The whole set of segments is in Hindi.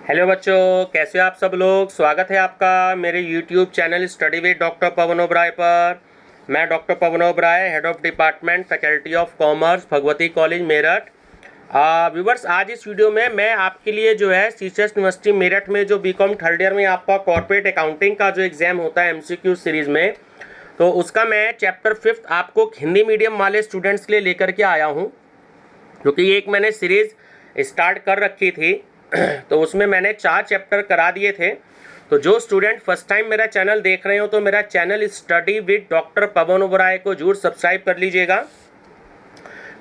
हेलो बच्चों, कैसे हो आप सब लोग। स्वागत है आपका मेरे YouTube channel study with doctor Pavan Oberoi पर। मैं doctor Pavan Oberoi, head of department faculty of commerce, Bhagwati college Meerut. Viewers, आज इस वीडियो में मैं आपके लिए जो है सीसीएस यूनिवर्सिटी मेरठ में जो बीकॉम थर्ड ईयर में आपका कॉर्पोरेट अकाउंटिंग का जो एग्ज़ाम होता है एमसीक्यू सीरीज़ में, तो उसका मैं चैप्टर 5 आपको हिंदी मीडियम वाले स्टूडेंट्स के लिए लेकर के आया हूँ, क्योंकि एक मैंने सीरीज़ स्टार्ट कर रखी थी। तो उसमें मैंने 4 चैप्टर करा दिए थे। तो जो स्टूडेंट फर्स्ट टाइम मेरा चैनल देख रहे हो तो मेरा channel study with doctor Pavan Oberoi को जरूर सब्सक्राइब कर लीजिएगा,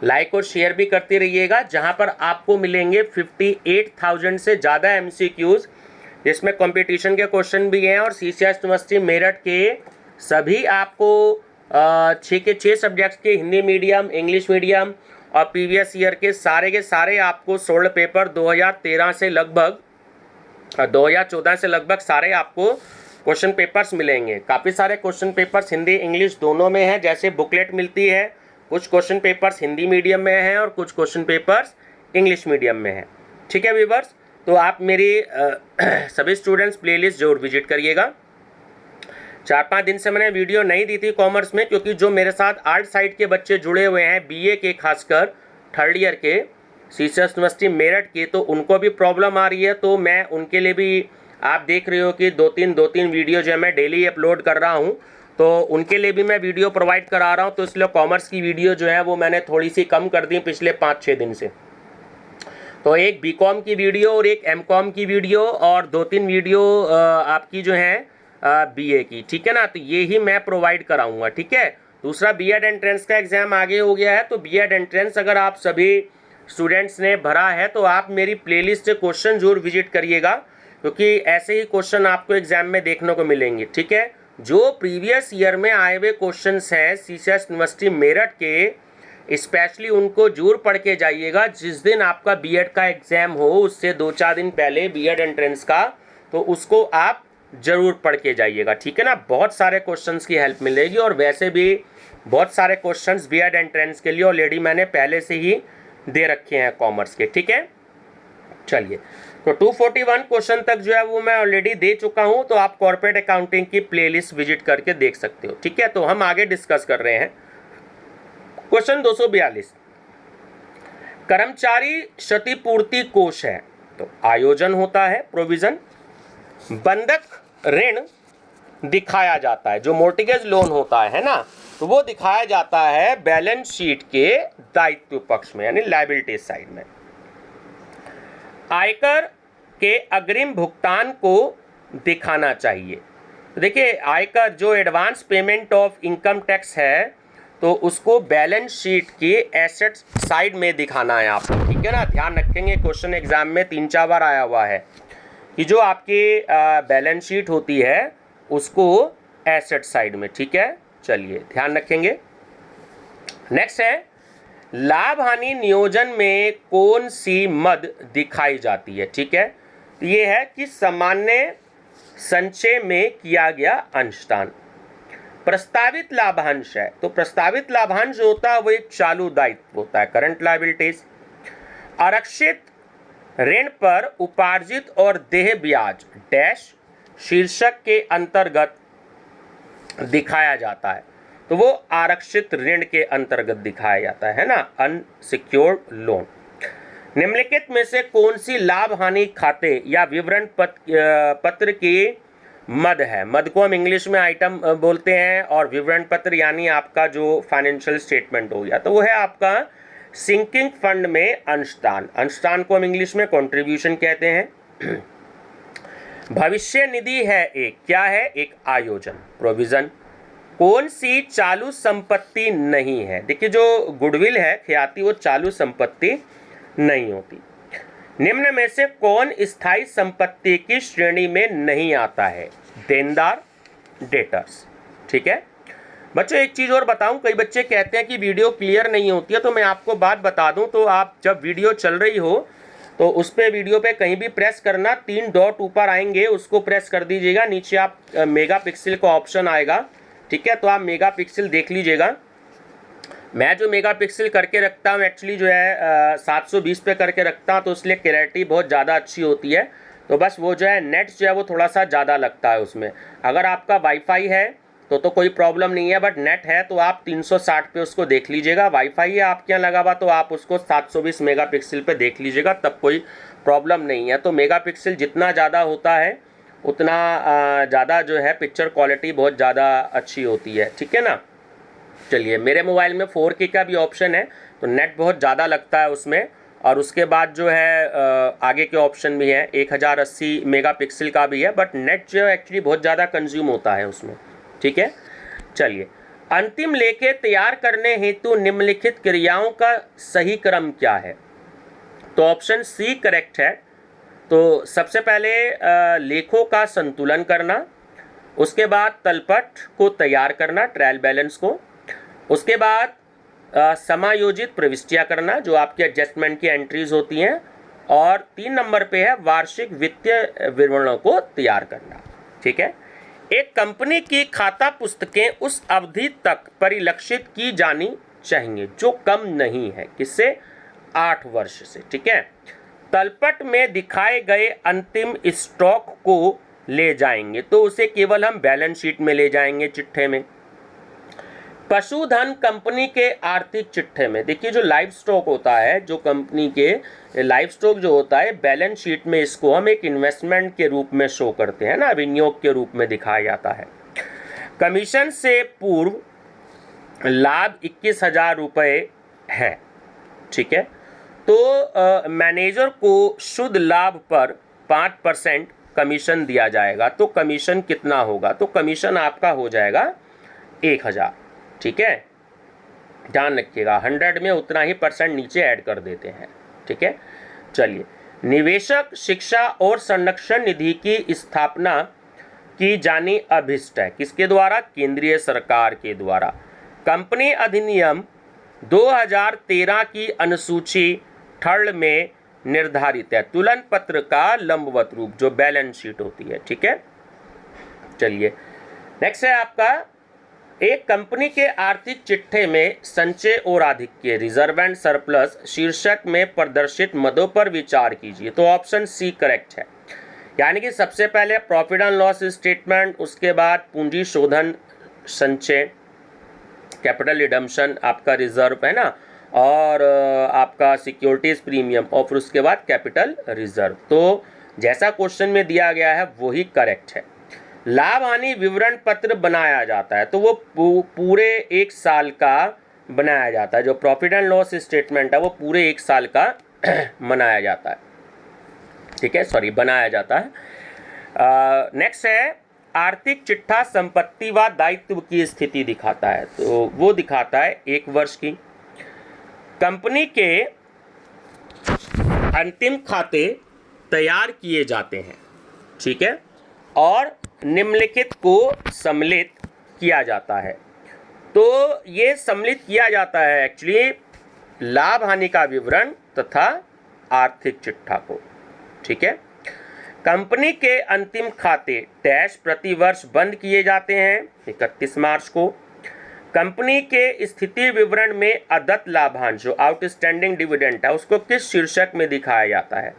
लाइक और शेयर भी करते रहिएगा, जहां पर आपको मिलेंगे 58,000 से ज़्यादा एमसीक्यूज़, जिसमें कंपटीशन के क्वेश्चन भी हैं और सीसीएस यूनिवर्सिटी मेरठ के सभी आपको 6 के 6 सब्जेक्ट्स के हिंदी मीडियम, इंग्लिश मीडियम और प्रीवियस ईयर के सारे आपको सोल्ड पेपर 2013 से लगभग 2014 से लगभग सारे आपको क्वेश्चन पेपर्स मिलेंगे। काफ़ी सारे क्वेश्चन पेपर्स हिंदी इंग्लिश दोनों में हैं। जैसे बुकलेट मिलती है, कुछ क्वेश्चन पेपर्स हिंदी मीडियम में हैं और कुछ क्वेश्चन पेपर्स इंग्लिश मीडियम में हैं। ठीक है व्यूवर्स, तो आप मेरी सभी स्टूडेंट्स प्लेलिस्ट जरूर विजिट करिएगा। 4-5 दिन से मैंने वीडियो नहीं दी थी कॉमर्स में, क्योंकि जो मेरे साथ आर्ट साइड के बच्चे जुड़े हुए हैं बीए के, खासकर थर्ड ईयर के सीसीएस यूनिवर्सिटी मेरठ के, तो उनको भी प्रॉब्लम आ रही है। तो मैं उनके लिए भी, आप देख रहे हो कि दो तीन वीडियो जो है मैं डेली अपलोड कर रहा हूँ, तो उनके लिए भी मैं वीडियो प्रोवाइड करा रहा हूँ। तो इसलिए कॉमर्स की वीडियो जो है वो मैंने थोड़ी सी कम कर दी पिछले 5-6 दिन से। तो एक बीकॉम की वीडियो और एक एमकॉम की वीडियो और 2-3 वीडियो आपकी जो है बीए की, ठीक है ना। तो ये ही मैं प्रोवाइड कराऊंगा, ठीक है। दूसरा, बीएड एंट्रेंस का एग्जाम आगे हो गया है, तो बीएड एंट्रेंस अगर आप सभी स्टूडेंट्स ने भरा है तो आप मेरी प्लेलिस्ट से क्वेश्चन जरूर विजिट करिएगा, क्योंकि ऐसे ही क्वेश्चन आपको एग्जाम में देखने को मिलेंगे, ठीक है। जो प्रीवियस ईयर में आए हुए क्वेश्चन हैं सीसीएस यूनिवर्सिटी मेरठ के, स्पेशली उनको जरूर पढ़ के जाइएगा। जिस दिन आपका बीएड का एग्जाम हो उससे 2-4 दिन पहले बीएड एंट्रेंस का, तो उसको आप जरूर पढ़ के जाइएगा, ठीक है ना। बहुत सारे क्वेश्चंस की हेल्प मिलेगी और वैसे भी बहुत सारे क्वेश्चंस बीएड एंट्रेंस के लिए ऑलरेडी मैंने पहले से ही दे रखे हैं कॉमर्स के, ठीक है। चलिए, तो 241 क्वेश्चन तक जो है वो मैं ऑलरेडी दे चुका हूं, तो आप कॉर्पोरेट अकाउंटिंग की प्लेलिस्ट विजिट करके देख सकते हो, ठीक है। तो हम आगे डिस्कस कर रहे हैं। क्वेश्चन 242, कर्मचारी क्षतिपूर्ति कोष है, तो आयोजन होता है प्रोविजन। बंधक ऋण दिखाया जाता है, जो मोर्टगेज लोन होता है ना, तो वो दिखाया जाता है बैलेंस शीट के दायित्व पक्ष में, यानी लायबिलिटी साइड में। आयकर के अग्रिम भुगतान को दिखाना चाहिए। तो देखिए, आयकर जो advance payment of income tax है, तो उसको बैलेंस शीट के एसेट साइड में दिखाना है आपको, ठीक है ना। ध्यान रखेंगे, क्वेश्चन एग्जाम में 3-4 बार आया हुआ है कि जो आपकी बैलेंस शीट होती है उसको एसेट साइड में, ठीक है। चलिए, ध्यान रखेंगे। नेक्स्ट है, लाभ हानि नियोजन में कौन सी मद दिखाई जाती है, ठीक है। तो ये है कि सामान्य संचय में किया गया अंशदान। प्रस्तावित लाभांश है, तो प्रस्तावित लाभांश जो होता है वो एक चालू दायित्व होता है, करंट लायबिलिटीज। आरक्षित ऋण पर उपार्जित और देय ब्याज डैश शीर्षक के अंतर्गत दिखाया जाता है, तो वो आरक्षित ऋण के अंतर्गत दिखाया जाता है ना, अनसिक्योर्ड लोन। निम्नलिखित में से कौन सी लाभ हानि खाते या विवरण पत्र की मद है। मद को हम इंग्लिश में आइटम बोलते हैं, और विवरण पत्र यानी आपका जो फाइनेंशियल स्टेटमेंट हो गया, तो वो है आपका सिंकिंग फंड में अंशदान। अंशदान को हम इंग्लिश में कंट्रीब्यूशन कहते हैं। भविष्य निधि है एक, क्या है, एक आयोजन, प्रोविजन। कौन सी चालू संपत्ति नहीं है। देखिए, जो गुडविल है ख्याति, वो चालू संपत्ति नहीं होती। निम्न में से कौन स्थायी संपत्ति की श्रेणी में नहीं आता है। देनदार, डेटर्स, ठीक है। बच्चों, एक चीज़ और बताऊं, कई बच्चे कहते हैं कि वीडियो क्लियर नहीं होती है, तो मैं आपको बात बता दूं, तो आप जब वीडियो चल रही हो तो उस पे वीडियो पे कहीं भी प्रेस करना, 3 डॉट ऊपर आएंगे, उसको प्रेस कर दीजिएगा। नीचे आप मेगापिक्सल का ऑप्शन आएगा, ठीक है, तो आप मेगापिक्सल देख लीजिएगा। मैं जो मेगापिक्सल करके रखता हूँ एक्चुअली जो है 720 पे करके रखता हूँ, तो इसलिए क्लैरिटी बहुत ज़्यादा अच्छी होती है। तो बस वो जो है नेट जो है वो थोड़ा सा ज़्यादा लगता है उसमें। अगर आपका वाईफाई है तो कोई प्रॉब्लम नहीं है, बट नेट है तो आप 360 पे उसको देख लीजिएगा। वाईफाई है आपके यहाँ लगा हुआ तो आप उसको 720 मेगापिक्सल पे देख लीजिएगा, तब कोई प्रॉब्लम नहीं है। तो मेगापिक्सल जितना ज़्यादा होता है उतना ज़्यादा जो है पिक्चर क्वालिटी बहुत ज़्यादा अच्छी होती है, ठीक है ना। चलिए, मेरे मोबाइल में 4K का भी ऑप्शन है तो नेट बहुत ज़्यादा लगता है उसमें, और उसके बाद जो है आगे के ऑप्शन भी है, 1080 मेगापिक्सल का भी है, बट नेट जो है एक्चुअली बहुत ज़्यादा कंज्यूम होता है उसमें, ठीक है। चलिए, अंतिम लेखे तैयार करने हेतु निम्नलिखित क्रियाओं का सही क्रम क्या है? तो ऑप्शन सी करेक्ट है। तो सबसे पहले लेखों का संतुलन करना, उसके बाद तलपट को तैयार करना, ट्रायल बैलेंस को, उसके बाद समायोजित प्रविष्टियाँ करना जो आपकी एडजस्टमेंट की एंट्रीज होती हैं, और 3 नंबर पे है वार्षिक वित्तीय विवरणों को तैयार करना, ठीक है। एक कंपनी की खाता पुस्तकें उस अवधि तक परिलक्षित की जानी चाहिए जो कम नहीं है, किससे? 8 वर्ष से, ठीक है। तलपट में दिखाए गए अंतिम स्टॉक को ले जाएंगे तो उसे केवल हम बैलेंस शीट में ले जाएंगे, चिट्ठे में। पशुधन कंपनी के आर्थिक चिट्ठे में, देखिए जो लाइव स्टॉक होता है, जो कंपनी के लाइव स्टॉक जो होता है, बैलेंस शीट में इसको हम एक इन्वेस्टमेंट के रूप में शो करते हैं ना, विनियोग के रूप में दिखाया जाता है। कमीशन से पूर्व लाभ 21,000 रुपये है, ठीक है। तो मैनेजर को शुद्ध लाभ पर 5% कमीशन दिया जाएगा, तो कमीशन कितना होगा? तो कमीशन आपका हो जाएगा 1,000, ठीक है। ध्यान रखिएगा, 100 में उतना ही परसेंट नीचे ऐड कर देते हैं, ठीक है। चलिए, निवेशक शिक्षा और संरक्षण निधि की स्थापना की जानी अभिष्ट है, किसके द्वारा? केंद्रीय सरकार के द्वारा। कंपनी अधिनियम 2013 की अनुसूची 3 में निर्धारित है तुलन पत्र का लंबवत रूप, जो बैलेंस शीट होती है, ठीक है। चलिए, नेक्स्ट है आपका, एक कंपनी के आर्थिक चिट्ठे में संचय और आधिक्य, रिजर्व एंड सरप्लस शीर्षक में प्रदर्शित मदों पर विचार कीजिए। तो ऑप्शन सी करेक्ट है, यानी कि सबसे पहले प्रॉफिट एंड लॉस स्टेटमेंट, उसके बाद पूंजी शोधन संचय, कैपिटल रिडम्पशन आपका रिजर्व है ना, और आपका सिक्योरिटीज प्रीमियम, और फिर उसके बाद कैपिटल रिजर्व। तो जैसा क्वेश्चन में दिया गया है वही करेक्ट है। लाभ हानि विवरण पत्र बनाया जाता है तो वो पूरे 1 साल का बनाया जाता है, जो प्रॉफिट एंड लॉस स्टेटमेंट है वो पूरे 1 साल का बनाया जाता है, ठीक है, सॉरी बनाया जाता है। नेक्स्ट है, आर्थिक चिट्ठा संपत्ति व दायित्व की स्थिति दिखाता है, तो वो दिखाता है 1 वर्ष की। कंपनी के अंतिम खाते तैयार किए जाते हैं, ठीक है, और निम्नलिखित को सम्मिलित किया जाता है। तो ये सम्मिलित किया जाता है एक्चुअली लाभ हानि का विवरण तथा आर्थिक चिट्ठा को, ठीक है। कंपनी के अंतिम खाते डैश प्रति वर्ष बंद किए जाते हैं 31 मार्च को। कंपनी के स्थिति विवरण में अदत्त लाभांश, जो आउटस्टैंडिंग डिविडेंड है, उसको किस शीर्षक में दिखाया जाता है?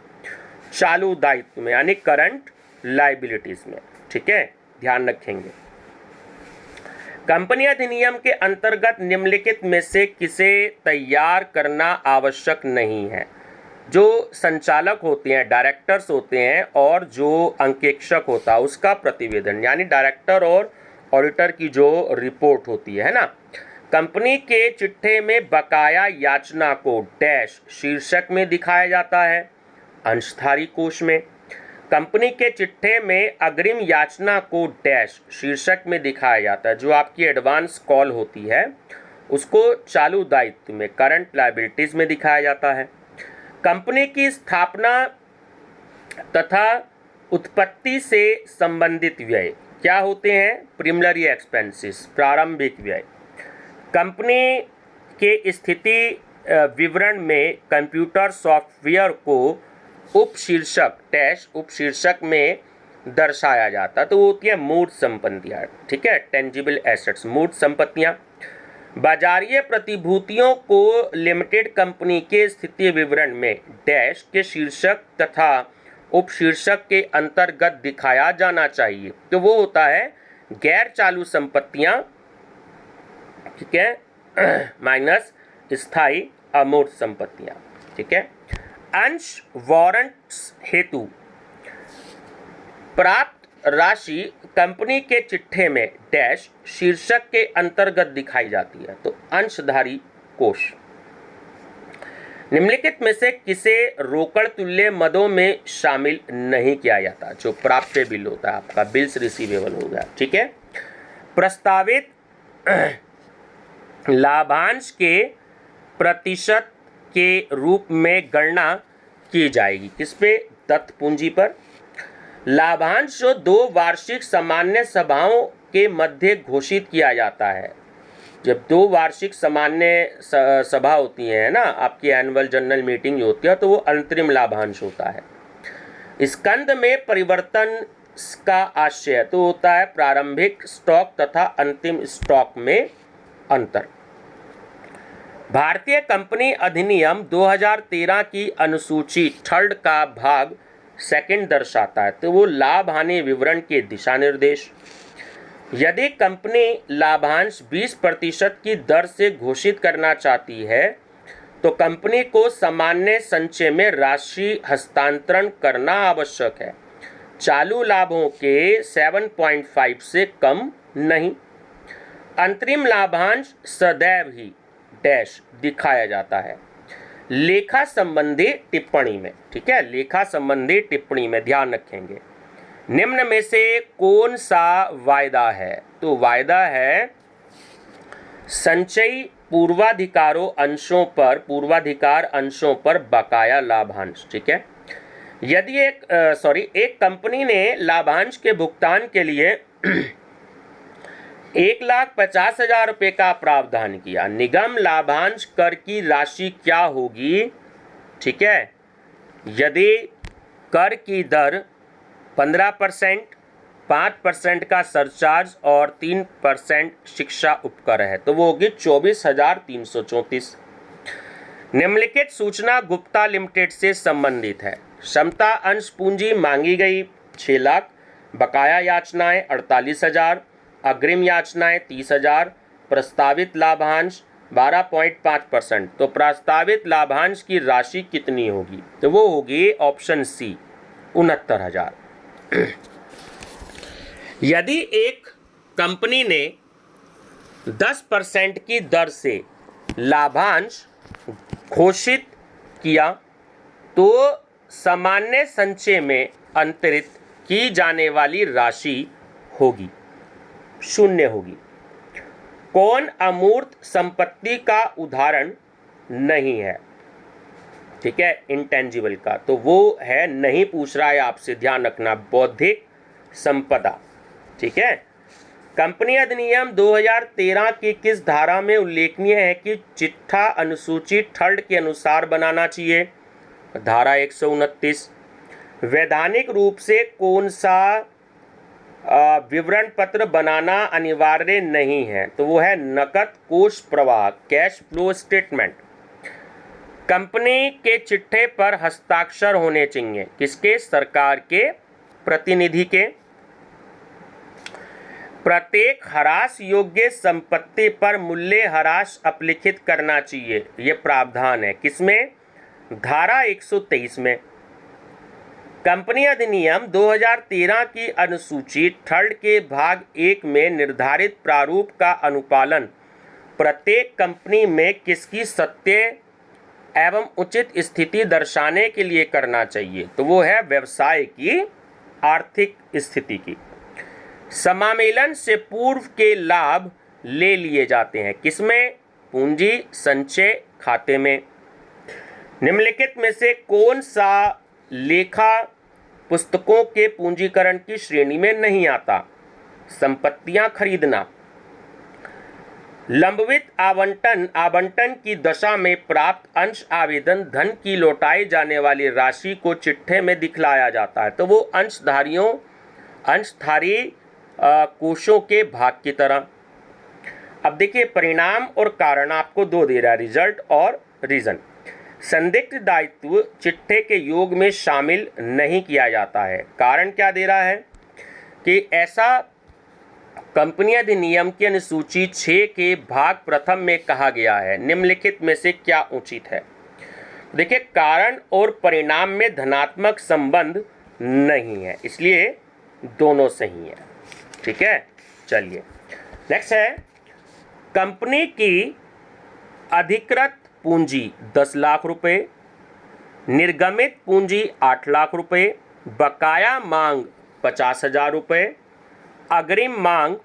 चालू दायित्व में, यानी करंट लायबिलिटीज में, ठीक है, ध्यान रखेंगे। कंपनी अधिनियम के अंतर्गत निम्नलिखित में से किसे तैयार करना आवश्यक नहीं है? जो संचालक होते हैं, डायरेक्टर्स होते हैं, और जो अंकेक्षक होता है उसका प्रतिवेदन, यानी डायरेक्टर और ऑडिटर की जो रिपोर्ट होती है ना। कंपनी के चिट्ठे में बकाया याचना को डैश शीर्षक में दिखाया जाता है, अंशधारी कोष में। कंपनी के चिट्ठे में अग्रिम याचना को डैश शीर्षक में दिखाया जाता है, जो आपकी एडवांस कॉल होती है उसको चालू दायित्व में, करंट लायबिलिटीज में दिखाया जाता है। कंपनी की स्थापना तथा उत्पत्ति से संबंधित व्यय क्या होते हैं? प्रीलिमिनरी एक्सपेंसेस, प्रारंभिक व्यय। कंपनी के स्थिति विवरण में कंप्यूटर सॉफ्टवेयर को उपशीर्षक डैश उपशीर्षक में दर्शाया जाता है, तो वो होती है मूर्त संपत्तियाँ, ठीक है, टेंजिबल एसेट्स, मूर्त संपत्तियाँ। बाजारीय प्रतिभूतियों को लिमिटेड कंपनी के स्थिति विवरण में डैश के शीर्षक तथा उपशीर्षक के अंतर्गत दिखाया जाना चाहिए। तो वो होता है गैर चालू संपत्तियां, ठीक है, माइनस स्थायी अमूर्त संपत्तियां, ठीक है। अंश वारंट्स हेतु प्राप्त राशि कंपनी के चिट्ठे में डैश शीर्षक के अंतर्गत दिखाई जाती है। तो अंशधारी कोष। निम्नलिखित में से किसे रोकड़ तुल्य मदों में शामिल नहीं किया जाता? जो प्राप्य बिल होता है आपका, बिल्स रिसीवेबल हो गया, ठीक है। प्रस्तावित लाभांश के प्रतिशत के रूप में गणना की जाएगी किस पे? दत्त पूंजी पर। लाभांश जो 2 वार्षिक सामान्य सभाओं के मध्य घोषित किया जाता है। जब 2 वार्षिक सामान्य सभा होती है ना, आपकी एनुअल जनरल मीटिंग जो होती है, तो वो अंतरिम लाभांश होता है। स्कंद में परिवर्तन का आशय तो होता है प्रारंभिक स्टॉक तथा अंतिम स्टॉक में अंतर। भारतीय कंपनी अधिनियम 2013 की अनुसूची 3 का भाग 2 दर्शाता है। तो वो लाभ हानि विवरण के दिशा निर्देश। यदि कंपनी लाभांश 20% की दर से घोषित करना चाहती है तो कंपनी को सामान्य संचय में राशि हस्तांतरण करना आवश्यक है, चालू लाभों के 7.5 से कम नहीं। अंतरिम लाभांश सदैव ही डैश दिखाया जाता है लेखा संबंधी टिप्पणी में, ठीक है, लेखा संबंधी टिप्पणी में ध्यान रखेंगे। निम्न में से कौन सा वायदा है? तो वायदा है संचयी पूर्वाधिकार अंशों पर बकाया लाभांश, ठीक है। यदि एक कंपनी ने लाभांश के भुगतान के लिए 1,50,000 रुपये का प्रावधान किया, निगम लाभांश कर की राशि क्या होगी? ठीक है, यदि कर की दर 15%, 5% का सरचार्ज और 3% शिक्षा उपकर है तो वो होगी 24,334। निम्नलिखित सूचना गुप्ता लिमिटेड से संबंधित है। क्षमता अंश पूंजी मांगी गई 6 लाख, बकाया याचनाएं 48,000, अग्रिम याचनाएं 30,000, प्रस्तावित लाभांश 12.5%। तो प्रस्तावित लाभांश की राशि कितनी होगी? तो वो होगी ऑप्शन सी 69,000। यदि एक कंपनी ने 10% की दर से लाभांश घोषित किया तो सामान्य संचय में अंतरित की जाने वाली राशि होगी 0 होगी। कौन अमूर्त संपत्ति का उदाहरण नहीं है? ठीक है, इंटेंजिबल का, तो वो है नहीं पूछ रहा है आपसे, ध्यान रखना, बौद्धिक संपदा। ठीक है, कंपनी अधिनियम 2013 की किस धारा में उल्लेखनीय है कि चिट्ठा अनुसूची 3 के अनुसार बनाना चाहिए? धारा 129। वैधानिक रूप से कौन सा विवरण पत्र बनाना अनिवार्य नहीं है? तो वो है नकद कोष प्रवाह, कैश फ्लो स्टेटमेंट। कंपनी के चिट्ठे पर हस्ताक्षर होने चाहिए किसके? सरकार के प्रतिनिधि के। प्रत्येक ह्रास योग्य संपत्ति पर मूल्य ह्रास अपलिखित करना चाहिए, ये प्रावधान है किसमें? धारा 123 में। कंपनी अधिनियम 2013 की अनुसूची 3 के भाग 1 में निर्धारित प्रारूप का अनुपालन प्रत्येक कंपनी में किसकी सत्य एवं उचित स्थिति दर्शाने के लिए करना चाहिए? तो वो है व्यवसाय की आर्थिक स्थिति की। समामेलन से पूर्व के लाभ ले लिए जाते हैं किसमें? पूंजी संचय खाते में। निम्नलिखित में से कौन सा लेखा पुस्तकों के पूंजीकरण की श्रेणी में नहीं आता? संपत्तियां खरीदना। लंबित आवंटन की दशा में प्राप्त अंश आवेदन धन की लौटाई जाने वाली राशि को चिट्ठे में दिखलाया जाता है, तो वो अंशधारी कोषों के भाग की तरह। अब देखिए परिणाम और कारण आपको 2 दे रहा है, रिजल्ट और रीजन। संदिग्ध दायित्व चिट्ठे के योग में शामिल नहीं किया जाता है। कारण क्या दे रहा है कि ऐसा कंपनी अधिनियम की अनुसूची 6 के भाग प्रथम में कहा गया है। निम्नलिखित में से क्या उचित है? देखिए, कारण और परिणाम में धनात्मक संबंध नहीं है, इसलिए दोनों सही है। ठीक है, चलिए नेक्स्ट है, कंपनी की अधिकृत पूंजी 10 लाख रुपए, निर्गमित पूंजी 8 लाख रुपए, बकाया मांग 50,000 रुपए, अग्रिम मांग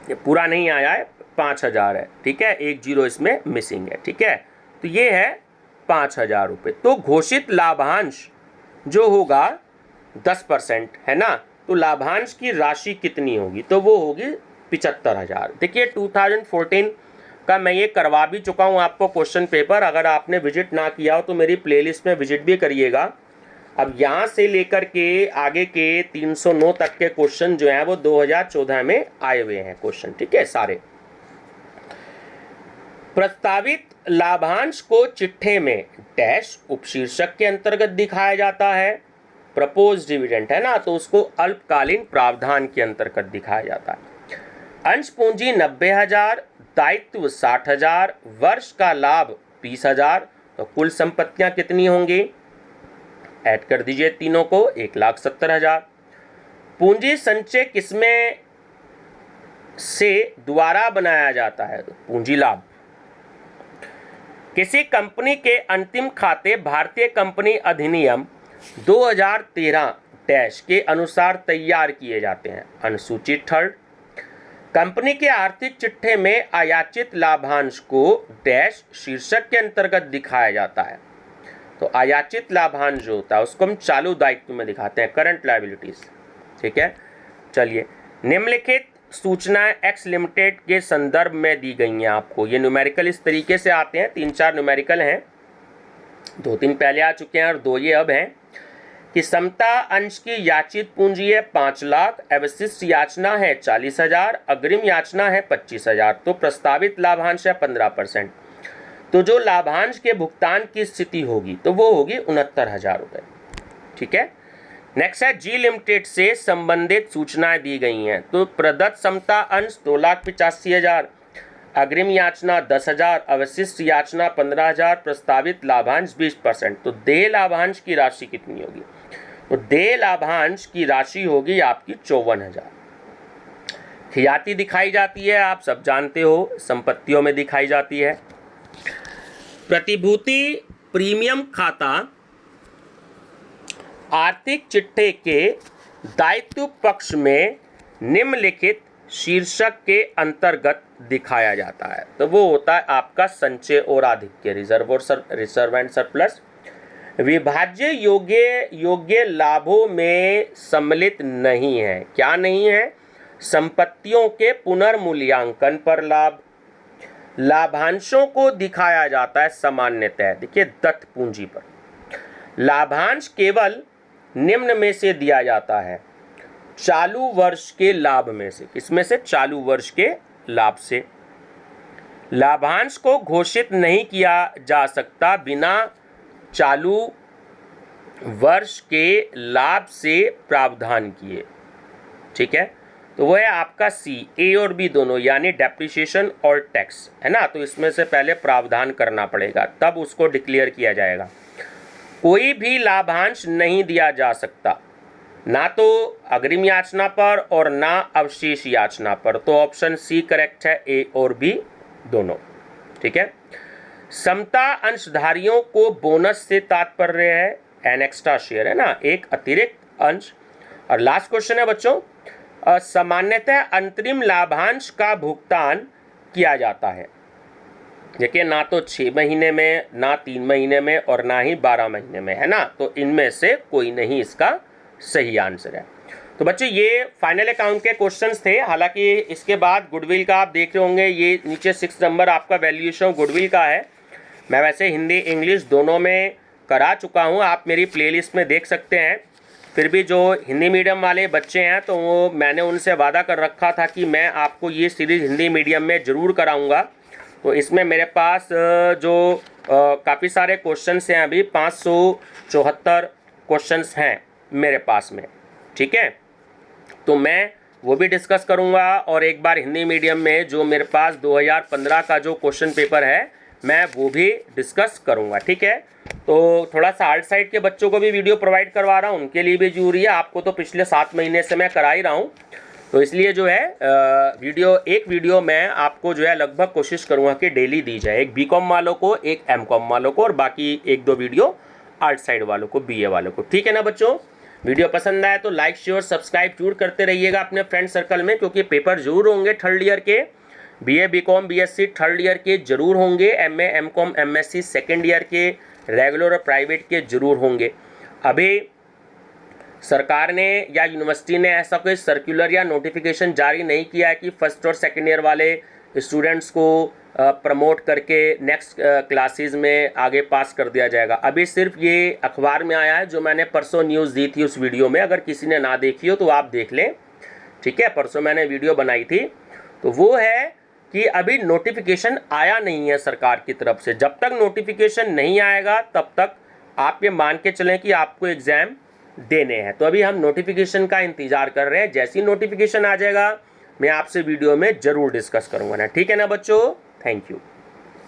ये पूरा नहीं आया है, 5,000 है। ठीक है, 1 जीरो इसमें मिसिंग है। ठीक है, तो ये है 5,000 रुपये। तो घोषित लाभांश जो होगा 10% है ना, तो लाभांश की राशि कितनी होगी? तो वो होगी 75,000। देखिए 2014 का मैं ये करवा भी चुका हूँ आपको क्वेश्चन पेपर, अगर आपने विजिट ना किया हो तो मेरी प्लेलिस्ट में विजिट भी करिएगा। अब यहाँ से लेकर के आगे के 309 तक के क्वेश्चन जो हैं वो 2014 में आए हुए हैं क्वेश्चन। ठीक है, सारे प्रस्तावित लाभांश को चिट्ठे में डैश उपशीर्षक के अंतर्गत दिखाया जाता है। प्रपोज डिविडेंड है ना, तो उसको अल्पकालीन प्रावधान के अंतर्गत दिखाया जाता है। अंश पूंजी 90,000, दायित्व 60,000, वर्ष का लाभ 20,000, तो कुल संपत्तियां कितनी होंगी? ऐड कर दीजिए तीनों को, 1,70,000। पूंजी संचय किसमें से द्वारा बनाया जाता है? तो पूंजी लाभ। किसी कंपनी के अंतिम खाते भारतीय कंपनी अधिनियम 2013 डैश के अनुसार तैयार किए जाते हैं। अनुसूची 3 कंपनी के आर्थिक चिट्ठे में आयाचित लाभांश को डैश शीर्षक के अंतर्गत दिखाया जाता है। तो आयाचित लाभांश जो होता है उसको हम चालू दायित्व में दिखाते हैं, करंट लायबिलिटीज। ठीक है, चलिए निम्नलिखित सूचनाएं एक्स लिमिटेड के संदर्भ में दी गई हैं आपको। ये न्यूमेरिकल इस तरीके से आते हैं, 3-4 न्यूमेरिकल हैं, 2-3 पहले आ चुके हैं और 2 ये अब हैं कि समता अंश की याचित पूंजी है 5 लाख, अवशिष्ट याचना है 40,000, अग्रिम याचना है 25,000, तो प्रस्तावित लाभांश है 15%। तो जो लाभांश के भुगतान की स्थिति होगी तो वो होगी 69,000 रुपये। ठीक है, नेक्स्ट है जी लिमिटेड से संबंधित सूचनाएं दी गई हैं। तो प्रदत्त समता अंश 2,85,000, अग्रिम याचना 10,000, अवशिष्ट याचना 15,000, प्रस्तावित लाभांश 20%। तो देय लाभांश की राशि कितनी होगी? तो देय लाभांश की राशि होगी आपकी 54,000। खियाती दिखाई जाती है, आप सब जानते हो, संपत्तियों में दिखाई जाती है। प्रतिभूति प्रीमियम खाता आर्थिक चिट्ठे के दायित्व पक्ष में निम्नलिखित शीर्षक के अंतर्गत दिखाया जाता है। तो वो होता है आपका संचय और आधिक्य, रिजर्व एंड सरप्लस। विभाज्य योग्य लाभों में सम्मिलित नहीं है। क्या नहीं है? संपत्तियों के पुनर्मूल्यांकन पर लाभ। लाभांशों को दिखाया जाता है सामान्यतः, देखिए दत्त पूंजी पर। लाभांश केवल निम्न में से दिया जाता है, चालू वर्ष के लाभ में से। किसमें से? चालू वर्ष के लाभ से। लाभांश को घोषित नहीं किया जा सकता बिना चालू वर्ष के लाभ से प्रावधान किए। ठीक है, तो वो है आपका सी, ए और बी दोनों, यानी डेप्रिसिएशन और टैक्स, है ना। तो इसमें से पहले प्रावधान करना पड़ेगा, तब उसको डिक्लेयर किया जाएगा। कोई भी लाभांश नहीं दिया जा सकता, ना तो अग्रिम याचना पर और ना अवशेष याचना पर। तो ऑप्शन सी करेक्ट है, ए और बी दोनों। ठीक है, समता अंशधारियों को बोनस से तात्पर्य है एन एक्स्ट्रा शेयर, है ना, एक अतिरिक्त अंश। और लास्ट क्वेश्चन है बच्चों, सामान्यतः अंतरिम लाभांश का भुगतान किया जाता है। देखिए, ना तो 6 महीने में, ना 3 महीने में और ना ही 12 महीने में, है ना। तो इनमें से कोई नहीं इसका सही आंसर है। तो बच्चों ये फाइनल अकाउंट के क्वेश्चंस थे। हालांकि इसके बाद गुडविल का आप देख रहे होंगे, ये नीचे 6 नंबर आपका वैल्यूएशन गुडविल का है। मैं वैसे हिंदी इंग्लिश दोनों में करा चुका हूँ, आप मेरी प्लेलिस्ट में देख सकते हैं। फिर भी जो हिंदी मीडियम वाले बच्चे हैं तो वो मैंने उनसे वादा कर रखा था कि मैं आपको ये सीरीज़ हिंदी मीडियम में ज़रूर कराऊंगा। तो इसमें मेरे पास जो काफ़ी सारे क्वेश्चंस हैं, अभी 574 क्वेश्चंस हैं मेरे पास में, ठीक है। तो मैं वो भी डिस्कस करूँगा, और एक बार हिंदी मीडियम में जो मेरे पास 2015 का जो क्वेश्चन पेपर है मैं वो भी डिस्कस करूँगा, ठीक है। तो थोड़ा सा आर्ट साइड के बच्चों को भी वीडियो प्रोवाइड करवा रहा हूँ, उनके लिए भी जरूरी है। आपको तो पिछले 7 महीने से मैं करा ही रहा हूँ, तो इसलिए जो है एक वीडियो मैं आपको जो है लगभग कोशिश करूँगा कि डेली दी जाए, एक बीकॉम वालों को, एक एमकॉम वालों को, और बाकी 1-2 वीडियो आर्ट साइड वालों को, बीए वालों को, ठीक है ना बच्चों। वीडियो पसंद आए तो लाइक शेयर सब्सक्राइब जरूर करते रहिएगा अपने फ्रेंड सर्कल में, क्योंकि पेपर जरूर होंगे थर्ड ईयर के, BA BCom BSc third year के जरूर होंगे, MA MCom MSc second year के, रेगुलर और प्राइवेट के जरूर होंगे। अभी सरकार ने या यूनिवर्सिटी ने ऐसा कोई सर्कुलर या नोटिफिकेशन जारी नहीं किया है कि फर्स्ट और सेकेंड ईयर वाले स्टूडेंट्स को प्रमोट करके नेक्स्ट क्लासेस में आगे पास कर दिया जाएगा। अभी सिर्फ ये अखबार में आया है, जो मैंने परसों न्यूज़ दी थी उस वीडियो में, अगर किसी ने ना देखी हो तो आप देख लें, ठीक है। परसों मैंने वीडियो बनाई थी, तो वो है कि अभी नोटिफिकेशन आया नहीं है सरकार की तरफ से। जब तक नोटिफिकेशन नहीं आएगा तब तक आप ये मान के चलें कि आपको एग्ज़ाम देने हैं। तो अभी हम नोटिफिकेशन का इंतज़ार कर रहे हैं, जैसे ही नोटिफिकेशन आ जाएगा मैं आपसे वीडियो में ज़रूर डिस्कस करूँगा ना, ठीक है ना बच्चों। Thank you.